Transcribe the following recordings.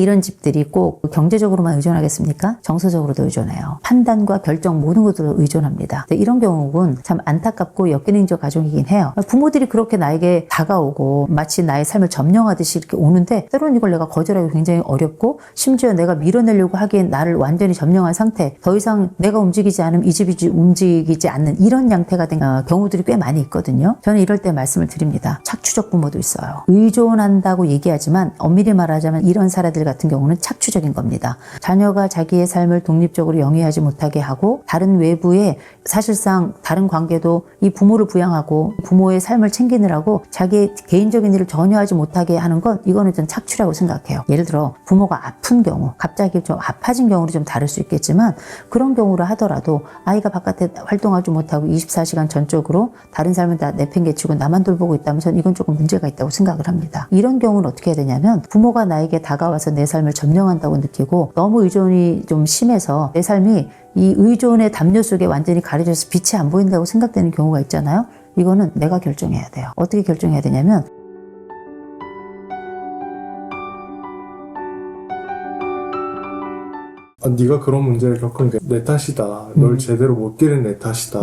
이런 집들이 꼭 경제적으로만 의존하겠습니까? 정서적으로도 의존해요. 판단과 결정 모든 것으로 의존합니다. 이런 경우는 참 안타깝고 역기능적 가정이긴 해요. 부모들이 그렇게 나에게 다가오고 마치 나의 삶을 점령하듯이 이렇게 오는데 때로는 이걸 내가 거절하기 굉장히 어렵고 심지어 내가 밀어내려고 하기엔 나를 완전히 점령한 상태, 더 이상 내가 움직이지 않으면 이 집이 움직이지 않는 이런 양태가 된 경우들이 꽤 많이 있거든요. 저는 이럴 때 말씀을 드립니다. 착취적 부모도 있어요. 의존한다고 얘기하지만 엄밀히 말하자면 이런 사례들 같은 경우는 착취적인 겁니다. 자녀가 자기의 삶을 독립적으로 영위하지 못하게 하고 다른 외부에 사실상 다른 관계도 이 부모를 부양하고 부모의 삶을 챙기느라고 자기의 개인적인 일을 전혀 하지 못하게 하는 건 이거는 좀 착취라고 생각해요. 예를 들어 부모가 아픈 경우, 갑자기 좀 아파진 경우로 좀 다를 수 있겠지만 그런 경우라 하더라도 아이가 바깥에 활동하지 못하고 24시간 전적으로 다른 삶은 다 내팽개치고 나만 돌보고 있다면 저는 이건 조금 문제가 있다고 생각을 합니다. 이런 경우는 어떻게 해야 되냐면 부모가 나에게 다가와서 내 삶을 점령한다고 느끼고 너무 의존이 좀 심해서 내 삶이 이 의존의 담요 속에 완전히 가려져서 빛이 안 보인다고 생각되는 경우가 있잖아요. 이거는 내가 결정해야 돼요. 어떻게 결정해야 되냐면 네가 그런 문제를 겪은 게 내 탓이다. 널 제대로 못 기른 내 탓이다.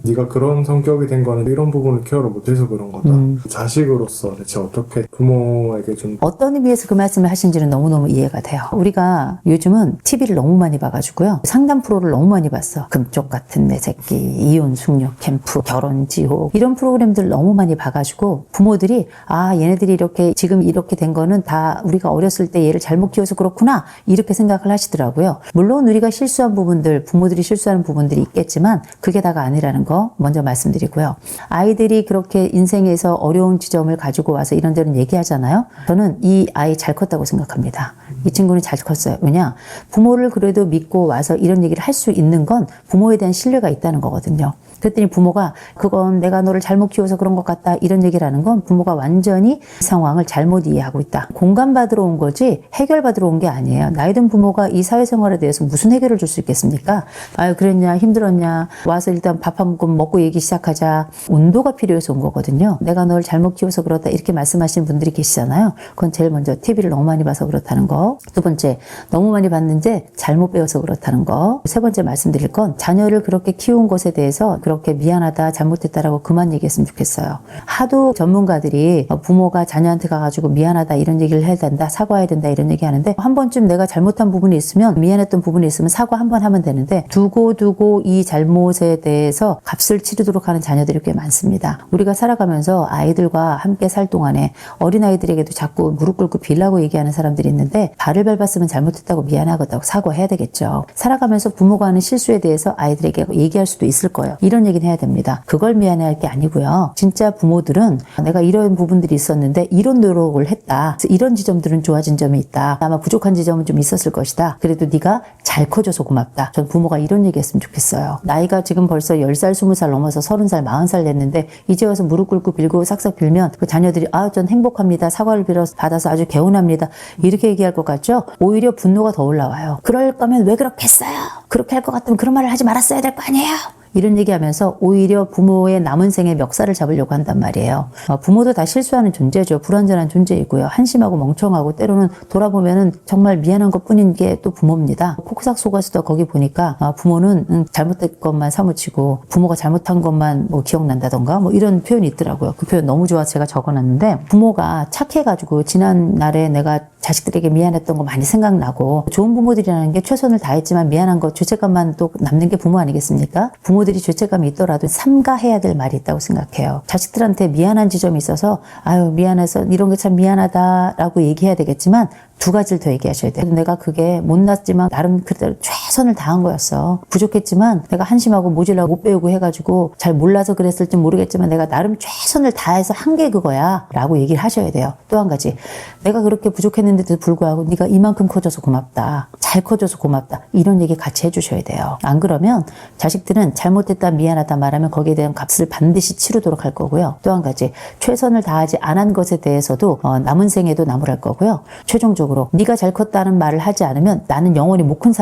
네가 그런 성격이 된 거는 이런 부분을 케어를 못해서 그런 거다. 자식으로서 대체 어떻게 부모에게 좀 어떤 의미에서 그 말씀을 하신지는 너무너무 이해가 돼요. 우리가 요즘은 TV를 너무 많이 봐가지고요. 상담 프로를 너무 많이 봤어. 금쪽 같은 내 새끼, 이혼 숙녀 캠프, 결혼 지옥 이런 프로그램들 너무 많이 봐가지고 부모들이 아 얘네들이 이렇게 지금 이렇게 된 거는 다 우리가 어렸을 때 얘를 잘못 키워서 그렇구나 이렇게 생각을 하시더라고요. 물론 우리가 실수한 부분들, 부모들이 실수하는 부분들이 있겠지만 그게 다가 아니라는 거 먼저 말씀드리고요. 아이들이 그렇게 인생에서 어려운 지점을 가지고 와서 이런저런 얘기하잖아요. 저는 이 아이 잘 컸다고 생각합니다. 이 친구는 잘 컸어요. 왜냐? 부모를 그래도 믿고 와서 이런 얘기를 할 수 있는 건 부모에 대한 신뢰가 있다는 거거든요. 그랬더니 부모가 그건 내가 너를 잘못 키워서 그런 것 같다 이런 얘기를 하는 건 부모가 완전히 이 상황을 잘못 이해하고 있다. 공감받으러 온 거지 해결받으러 온 게 아니에요. 나이 든 부모가 이 사회생활에 대해서 무슨 해결을 줄 수 있겠습니까? 아유 그랬냐 힘들었냐 와서 일단 밥 한 번 먹고 얘기 시작하자. 온도가 필요해서 온 거거든요. 내가 널 잘못 키워서 그렇다 이렇게 말씀하시는 분들이 계시잖아요. 그건 제일 먼저 TV를 너무 많이 봐서 그렇다는 거. 두 번째 너무 많이 봤는데 잘못 배워서 그렇다는 거. 세 번째 말씀드릴 건 자녀를 그렇게 키운 것에 대해서 그렇게 미안하다 잘못했다라고 그만 얘기했으면 좋겠어요. 하도 전문가들이 부모가 자녀한테 가가지고 미안하다 이런 얘기를 해야 된다 사과해야 된다 이런 얘기 하는데 한 번쯤 내가 잘못한 부분이 있으면 미안했던 부분이 있으면 사과 한 번 하면 되는데 두고 이 잘못에 대해서 값을 치르도록 하는 자녀들이 꽤 많습니다. 우리가 살아가면서 아이들과 함께 살 동안에 어린아이들에게도 자꾸 무릎 꿇고 빌라고 얘기하는 사람들이 있는데 발을 밟았으면 잘못했다고 미안하다고 사과해야 되겠죠. 살아가면서 부모가 하는 실수에 대해서 아이들에게 얘기할 수도 있을 거예요. 이런 얘기는 해야 됩니다. 그걸 미안해할 게 아니고요. 진짜 부모들은 내가 이런 부분들이 있었는데 이런 노력을 했다. 이런 지점들은 좋아진 점이 있다. 아마 부족한 지점은 좀 있었을 것이다. 그래도 네가 잘 커줘서 고맙다. 전 부모가 이런 얘기 했으면 좋겠어요. 나이가 지금 벌써 10살, 20살 넘어서 30살, 40살 됐는데 이제 와서 무릎 꿇고 빌고 싹싹 빌면 그 자녀들이 아, 전 행복합니다. 사과를 받아서 아주 개운합니다. 이렇게 얘기할 것 같죠? 오히려 분노가 더 올라와요. 그럴 거면 왜 그렇게 했어요? 그렇게 할 것 같으면 그런 말을 하지 말았어야 될 거 아니에요? 이런 얘기하면서 오히려 부모의 남은 생의 멱살을 잡으려고 한단 말이에요. 부모도 다 실수하는 존재죠. 불완전한 존재이고요. 한심하고 멍청하고 때로는 돌아보면은 정말 미안한 것뿐인 게 또 부모입니다. 폭삭 속았을 거기 보니까 부모는 잘못된 것만 사무치고 부모가 잘못한 것만 뭐 기억난다던가 뭐 이런 표현이 있더라고요. 그 표현 너무 좋아서 제가 적어놨는데 부모가 착해가지고 지난날에 내가 자식들에게 미안했던 거 많이 생각나고 좋은 부모들이라는 게 최선을 다했지만 미안한 거 죄책감만 또 남는 게 부모 아니겠습니까? 부모들이 죄책감이 있더라도 삼가해야 될 말이 있다고 생각해요. 자식들한테 미안한 지점이 있어서 아유 미안해서 이런 게 참 미안하다라고 얘기해야 되겠지만 두 가지를 더 얘기하셔야 돼요. 내가 그게 못났지만 나름 그대로 최선을 다한 거였어. 부족했지만 내가 한심하고 모질라고 못 배우고 해가지고 잘 몰라서 그랬을지 모르겠지만 내가 나름 최선을 다해서 한 게 그거야 라고 얘기를 하셔야 돼요. 또 한 가지 내가 그렇게 부족했는데도 불구하고 네가 이만큼 커져서 고맙다. 잘 커져서 고맙다. 이런 얘기 같이 해주셔야 돼요. 안 그러면 자식들은 잘못했다 미안하다 말하면 거기에 대한 값을 반드시 치르도록 할 거고요. 또 한 가지 최선을 다하지 않은 것에 대해서도 남은 생에도 나무랄 거고요. 최종적으로 정서적으로 네가 잘 컸다는 말을 하지 않으면 나는 영원히 못 큰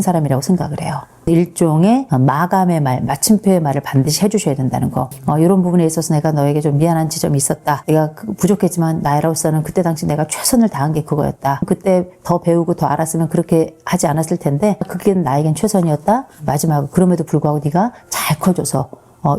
사람이라고 생각을 해요. 일종의 마감의 말, 마침표의 말을 반드시 해주셔야 된다는 거. 이런 부분에 있어서 내가 너에게 좀 미안한 지점이 있었다. 내가 부족했지만 나로서는 그때 당시 내가 최선을 다한 게 그거였다. 그때 더 배우고 더 알았으면 그렇게 하지 않았을 텐데 그게 나에겐 최선이었다. 마지막으로 그럼에도 불구하고 네가 잘 커줘서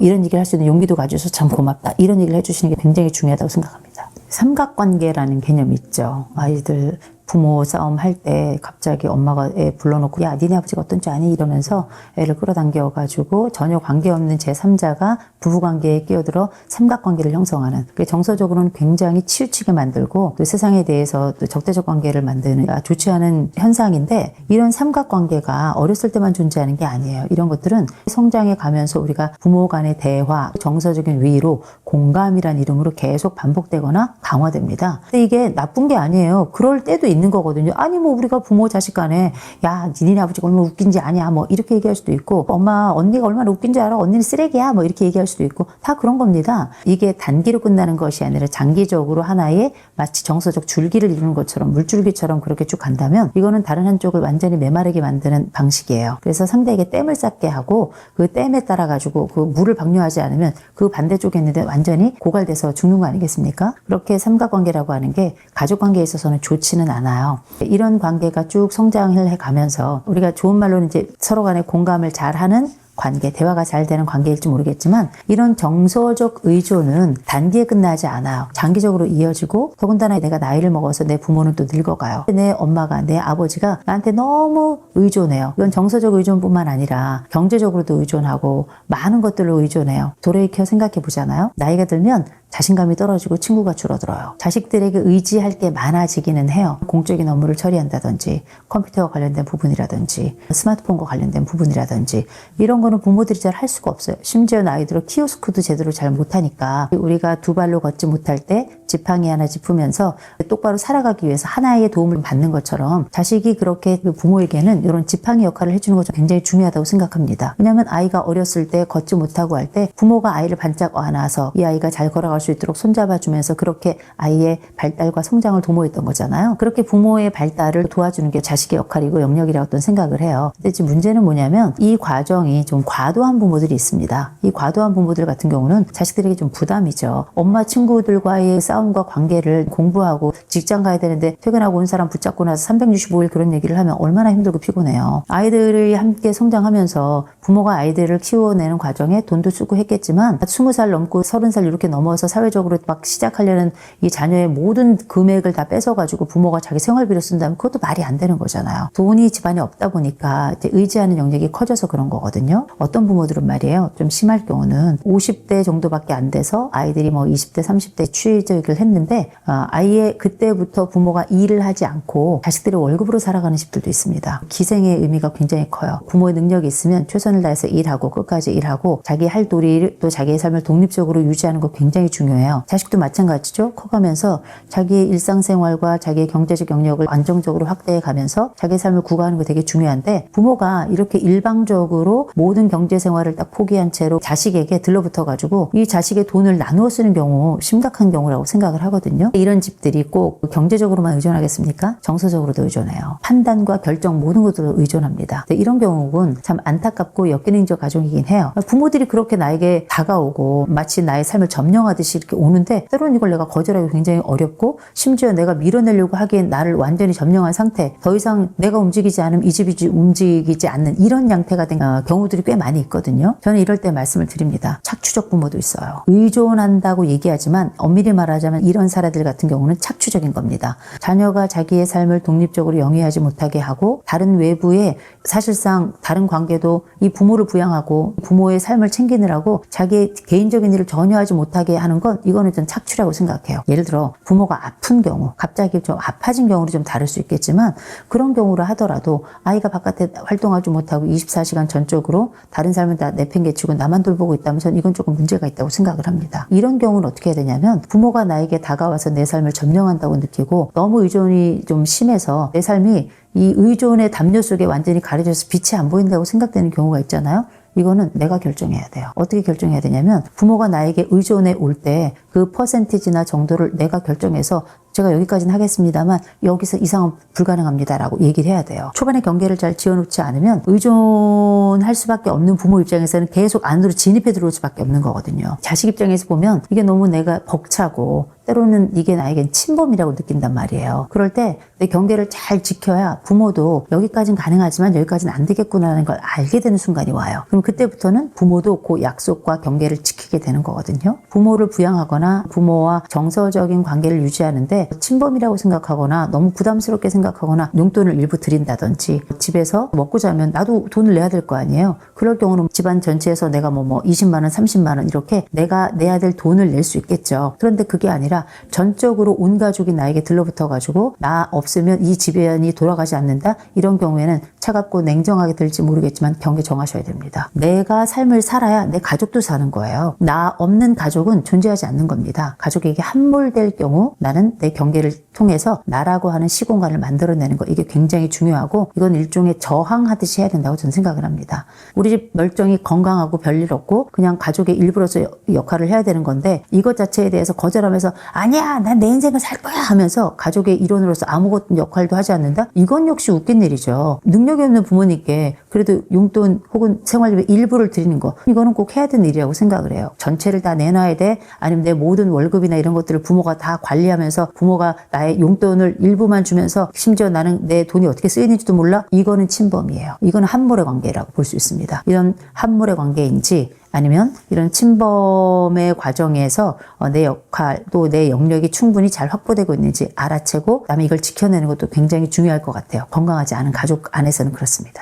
이런 얘기를 할 수 있는 용기도 가져서 참 고맙다. 이런 얘기를 해주시는 게 굉장히 중요하다고 생각합니다. 삼각관계라는 개념이 있죠. 아이들 부모 싸움 할 때 갑자기 엄마가 애 불러놓고 야 니네 아버지가 어떤지 아니? 이러면서 애를 끌어당겨가지고 전혀 관계없는 제3자가 부부관계에 끼어들어 삼각관계를 형성하는, 그게 정서적으로는 굉장히 치우치게 만들고 또 세상에 대해서 또 적대적 관계를 만드는 좋지 않은 현상인데, 이런 삼각관계가 어렸을 때만 존재하는 게 아니에요. 이런 것들은 성장해 가면서 우리가 부모 간의 대화, 정서적인 위로, 공감이란 이름으로 계속 반복되거나 강화됩니다. 근데 이게 나쁜 게 아니에요. 그럴 때도 있는 거거든요. 아니 뭐 우리가 부모 자식 간에 야 니네 아버지가 얼마나 웃긴지 아냐 뭐 이렇게 얘기할 수도 있고, 엄마 언니가 얼마나 웃긴지 알아? 언니는 쓰레기야 뭐 이렇게 얘기할 수도 있고, 다 그런 겁니다. 이게 단기로 끝나는 것이 아니라 장기적으로 하나의 마치 정서적 줄기를 이루는 것처럼, 물줄기처럼 그렇게 쭉 간다면 이거는 다른 한쪽을 완전히 메마르게 만드는 방식이에요. 그래서 상대에게 댐을 쌓게 하고 그 댐에 따라 가지고 그 물을 방류하지 않으면 그 반대쪽에 있는데 완전히 고갈돼서 죽는 거 아니겠습니까? 그렇게 삼각관계라고 하는 게 가족관계에 있어서는 좋지는 않아요. 이런 관계가 쭉 성장을 해가면서 우리가 좋은 말로는 이제 서로 간에 공감을 잘하는 관계, 대화가 잘 되는 관계일지 모르겠지만, 이런 정서적 의존은 단기에 끝나지 않아요. 장기적으로 이어지고, 더군다나 내가 나이를 먹어서 내 부모는 또 늙어가요. 내 엄마가, 내 아버지가 나한테 너무 의존해요. 이건 정서적 의존뿐만 아니라 경제적으로도 의존하고 많은 것들로 의존해요. 돌이켜 생각해 보잖아요. 나이가 들면 자신감이 떨어지고 친구가 줄어들어요. 자식들에게 의지할 게 많아지기는 해요. 공적인 업무를 처리한다든지, 컴퓨터와 관련된 부분이라든지, 스마트폰과 관련된 부분이라든지, 이런 거는 부모들이 잘 할 수가 없어요. 심지어 나이 들어 키오스크도 제대로 잘 못하니까, 우리가 두 발로 걷지 못할 때 지팡이 하나 짚으면서 똑바로 살아가기 위해서 하나의 도움을 받는 것처럼, 자식이 그렇게 부모에게는 이런 지팡이 역할을 해주는 것이 굉장히 중요하다고 생각합니다. 왜냐하면 아이가 어렸을 때 걷지 못하고 할 때 부모가 아이를 반짝 안아서 이 아이가 잘 걸어갈 수 있도록 손잡아주면서 그렇게 아이의 발달과 성장을 도모했던 거잖아요. 그렇게 부모의 발달을 도와주는 게 자식의 역할이고 영역이라고 어떤 생각을 해요. 근데 지금 문제는 뭐냐면 이 과정이 좀 과도한 부모들이 있습니다. 이 과도한 부모들 같은 경우는 자식들에게 좀 부담이죠. 엄마 친구들과의 싸움과 관계를 공부하고 직장 가야 되는데 퇴근하고 온 사람 붙잡고 나서 365일 그런 얘기를 하면 얼마나 힘들고 피곤해요. 아이들이 함께 성장하면서 부모가 아이들을 키워내는 과정에 돈도 쓰고 했겠지만 20살 넘고 30살 이렇게 넘어서 사회적으로 막 시작하려는 이 자녀의 모든 금액을 다 뺏어가지고 부모가 자기 생활비로 쓴다면 그것도 말이 안 되는 거잖아요. 돈이 집안에 없다 보니까 이제 의지하는 영역이 커져서 그런 거거든요. 어떤 부모들은 말이에요. 좀 심할 경우는 50대 정도밖에 안 돼서 아이들이 뭐 20대, 30대 취직을 했는데 아이의 그때부터 부모가 일을 하지 않고 자식들이 월급으로 살아가는 집들도 있습니다. 기생의 의미가 굉장히 커요. 부모의 능력이 있으면 최선을 다해서 일하고 끝까지 일하고 자기 할 도리를 또 자기의 삶을 독립적으로 유지하는 거 굉장히 중요해요. 자식도 마찬가지죠. 커가면서 자기의 일상생활과 자기의 경제적 영역을 안정적으로 확대해 가면서 자기의 삶을 구가하는 거 되게 중요한데, 부모가 이렇게 일방적으로 모든 경제생활을 딱 포기한 채로 자식에게 들러붙어가지고 이 자식의 돈을 나누어 쓰는 경우 심각한 경우라고 생각을 하거든요. 이런 집들이 꼭 경제적으로만 의존하겠습니까? 정서적으로도 의존해요. 판단과 결정 모든 것들로 의존합니다. 이런 경우는 참 안타깝고 역기능적 가정이긴 해요. 부모들이 그렇게 나에게 다가오고 마치 나의 삶을 점령하듯이 이렇게 오는데, 때로는 이걸 내가 거절하기 굉장히 어렵고, 심지어 내가 밀어내려고 하기엔 나를 완전히 점령한 상태, 더 이상 내가 움직이지 않으면 이 집이 움직이지 않는 이런 양태가 된 경우들이 꽤 많이 있거든요. 저는 이럴 때 말씀을 드립니다. 착취적 부모도 있어요. 의존한다고 얘기하지만 엄밀히 말하자면 이런 사례들 같은 경우는 착취적인 겁니다. 자녀가 자기의 삶을 독립적으로 영위하지 못하게 하고 다른 외부에 사실상 다른 관계도 이 부모를 부양하고 부모의 삶을 챙기느라고 자기의 개인적인 일을 전혀 하지 못하게 하는 건, 이거는 좀 착취라고 생각해요. 예를 들어 부모가 아픈 경우, 갑자기 좀 아파진 경우로 좀 다를 수 있겠지만, 그런 경우라 하더라도 아이가 바깥에 활동하지 못하고 24시간 전적으로 다른 삶은 다 내팽개치고 나만 돌보고 있다면 전 이건 조금 문제가 있다고 생각을 합니다. 이런 경우는 어떻게 해야 되냐면, 부모가 나에게 다가와서 내 삶을 점령한다고 느끼고 너무 의존이 좀 심해서 내 삶이 이 의존의 담요 속에 완전히 가려져서 빛이 안 보인다고 생각되는 경우가 있잖아요. 이거는 내가 결정해야 돼요. 어떻게 결정해야 되냐면, 부모가 나에게 의존해 올 때 그 퍼센티지나 정도를 내가 결정해서 제가 여기까지는 하겠습니다만 여기서 이상은 불가능합니다라고 얘기를 해야 돼요. 초반에 경계를 잘 지어놓지 않으면 의존할 수밖에 없는 부모 입장에서는 계속 안으로 진입해 들어올 수밖에 없는 거거든요. 자식 입장에서 보면 이게 너무 내가 벅차고 때로는 이게 나에겐 침범이라고 느낀단 말이에요. 그럴 때 내 경계를 잘 지켜야 부모도 여기까지는 가능하지만 여기까지는 안 되겠구나라는 걸 알게 되는 순간이 와요. 그럼 그때부터는 부모도 그 약속과 경계를 지키게 되는 거거든요. 부모를 부양하거나 부모와 정서적인 관계를 유지하는데 침범이라고 생각하거나 너무 부담스럽게 생각하거나 용돈을 일부 드린다든지 집에서 먹고 자면 나도 돈을 내야 될 거 아니에요. 그럴 경우는 집안 전체에서 내가 뭐 20만 원, 30만 원 이렇게 내가 내야 될 돈을 낼 수 있겠죠. 그런데 그게 아니라 전적으로 온 가족이 나에게 들러붙어가지고 나 없으면 이 집안이 돌아가지 않는다? 이런 경우에는 차갑고 냉정하게 들지 모르겠지만 경계 정하셔야 됩니다. 내가 삶을 살아야 내 가족도 사는 거예요. 나 없는 가족은 존재하지 않는 겁니다. 가족에게 함몰될 경우 나는 내 경계를 통해서 나라고 하는 시공간을 만들어내는 거, 이게 굉장히 중요하고 이건 일종의 저항하듯이 해야 된다고 저는 생각을 합니다. 우리 집 멀쩡히 건강하고 별일 없고 그냥 가족의 일부로서 역할을 해야 되는 건데 이것 자체에 대해서 거절하면서 아니야 난 내 인생을 살 거야 하면서 가족의 일원으로서 아무것도 역할도 하지 않는다? 이건 역시 웃긴 일이죠. 능력이 없는 부모님께 그래도 용돈 혹은 생활비의 일부를 드리는 거, 이거는 꼭 해야 되는 일이라고 생각을 해요. 전체를 다 내놔야 돼? 아니면 내 모든 월급이나 이런 것들을 부모가 다 관리하면서 부모가 나의 용돈을 일부만 주면서 심지어 나는 내 돈이 어떻게 쓰이는지도 몰라? 이거는 침범이에요. 이거는 함몰의 관계라고 볼 수 있습니다. 이런 함몰의 관계인지 아니면 이런 침범의 과정에서 내 역할 또 내 영역이 충분히 잘 확보되고 있는지 알아채고 그다음에 이걸 지켜내는 것도 굉장히 중요할 것 같아요. 건강하지 않은 가족 안에서는 그렇습니다.